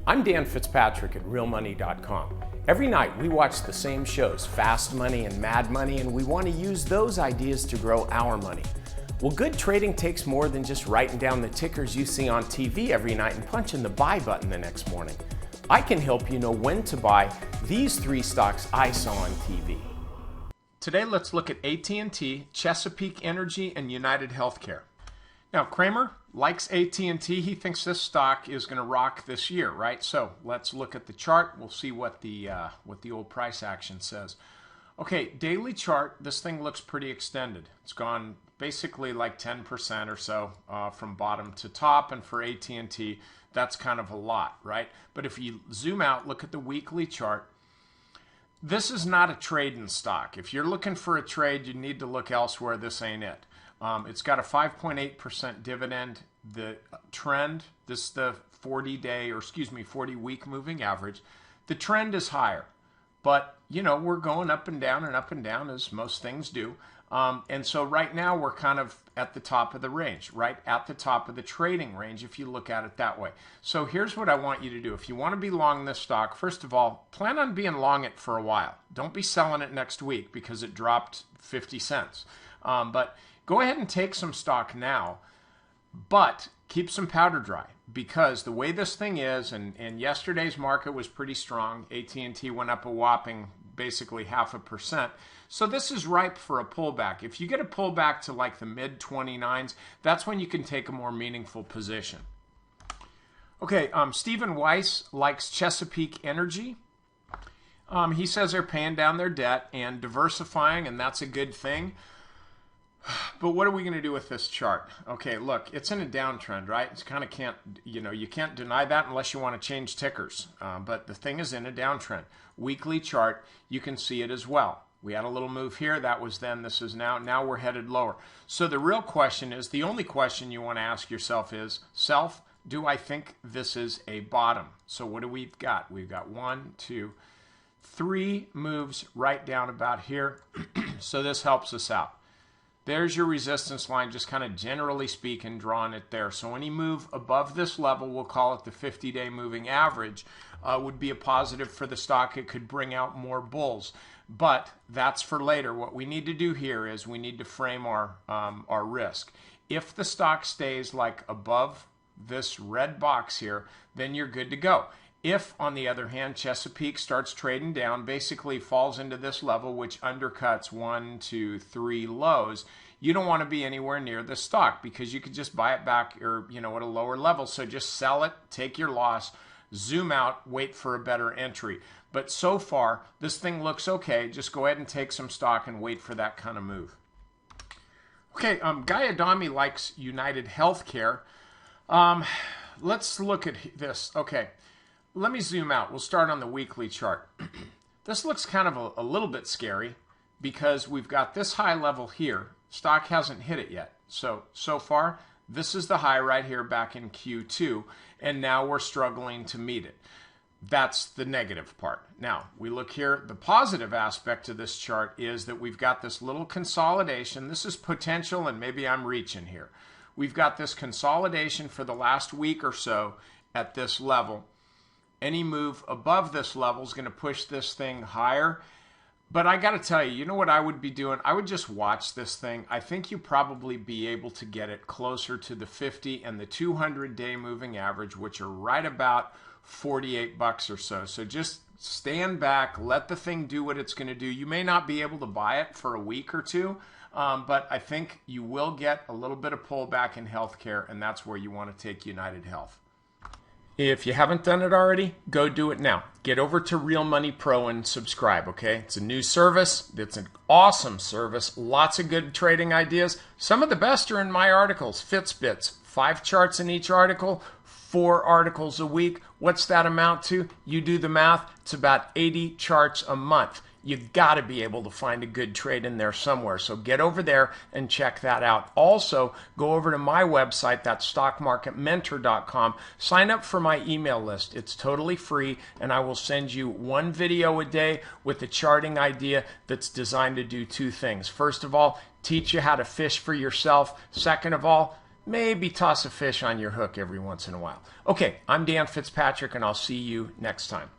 I'm Dan Fitzpatrick at realmoney.com. Every night we watch the same shows, Fast Money and Mad Money, and we want to use those ideas to grow our money. Well, good trading takes more than just writing down the tickers you see on TV every night and punching the buy button the next morning. I can help you know when to buy these 3 stocks I saw on TV. Today let's look at AT&T, Chesapeake Energy, and UnitedHealth. Now, Kramer likes AT&T. He thinks this stock is going to rock this year, right? So let's look at the chart. We'll see what the old price action says. Okay, daily chart. This thing looks pretty extended. It's gone basically like 10% or so from bottom to top, and for AT&T, that's kind of a lot, right? But if you zoom out, look at the weekly chart. This is not a trade in stock. If you're looking for a trade, you need to look elsewhere. This ain't it. It's got a 5.8% dividend. The trend, this is the 40-week moving average. The trend is higher, but we're going up and down as most things do. And so right now we're kind of at the top of the range, right at the top of the trading range if you look at it that way. So here's what I want you to do. If you want to be long this stock, first of all, plan on being long it for a while. Don't be selling it next week because it dropped 50 cents. But go ahead and take some stock now, but keep some powder dry, because the way this thing is, and yesterday's market was pretty strong. AT&T went up a whopping basically 0.5%. So this is ripe for a pullback. If you get a pullback to like the mid 29s, that's when you can take a more meaningful position. Okay, Stephen Weiss likes Chesapeake Energy. He says they're paying down their debt and diversifying, and that's a good thing. But what are we going to do with this chart? Okay, look, it's in a downtrend, right? It's kind of you can't deny that unless you want to change tickers. But the thing is in a downtrend. Weekly chart, you can see it as well. We had a little move here. That was then. This is now. Now we're headed lower. So the real question is, the only question you want to ask yourself is, do I think this is a bottom? So what do we got? We've got 1, 2, 3 moves right down about here. So this helps us out. There's your resistance line, just kind of generally speaking, drawing it there. So any move above this level, we'll call it the 50-day moving average, would be a positive for the stock. It could bring out more bulls. But that's for later. What we need to do here is we need to frame our risk. If the stock stays like above this red box here, then you're good to go. If, on the other hand, Chesapeake starts trading down, basically falls into this level, which undercuts 1, 2, 3 lows, you don't want to be anywhere near the stock, because you could just buy it back or at a lower level. So just sell it, take your loss, zoom out, wait for a better entry. But so far, this thing looks okay. Just go ahead and take some stock and wait for that kind of move. Okay, Guy Adami likes UnitedHealth. Let's look at this. Okay. Let me zoom out. We'll start on the weekly chart. This looks kind of a little bit scary, because we've got this high level here. Stock hasn't hit it yet. So far, this is the high right here back in Q2, and now we're struggling to meet it. That's the negative part. Now, we look here. The positive aspect of this chart is that we've got this little consolidation. This is potential, and maybe I'm reaching here. We've got this consolidation for the last week or so at this level. Any move above this level is going to push this thing higher. But I got to tell you, you know what I would be doing? I would just watch this thing. I think you probably be able to get it closer to the 50 and the 200-day moving average, which are right about $48 or so. So just stand back, let the thing do what it's going to do. You may not be able to buy it for a week or two, but I think you will get a little bit of pullback in healthcare, and that's where you want to take UnitedHealth. If you haven't done it already, go do it now. Get over to Real Money Pro and subscribe, okay? It's a new service. It's an awesome service. Lots of good trading ideas. Some of the best are in my articles. Fitbits, 5 charts in each article, 4 articles a week. What's that amount to? You do the math. It's about 80 charts a month. You've got to be able to find a good trade in there somewhere. So get over there and check that out. Also, go over to my website, that's stockmarketmentor.com. Sign up for my email list. It's totally free, and I will send you 1 video a day with a charting idea that's designed to do 2 things. First of all, teach you how to fish for yourself. Second of all, maybe toss a fish on your hook every once in a while. Okay, I'm Dan Fitzpatrick, and I'll see you next time.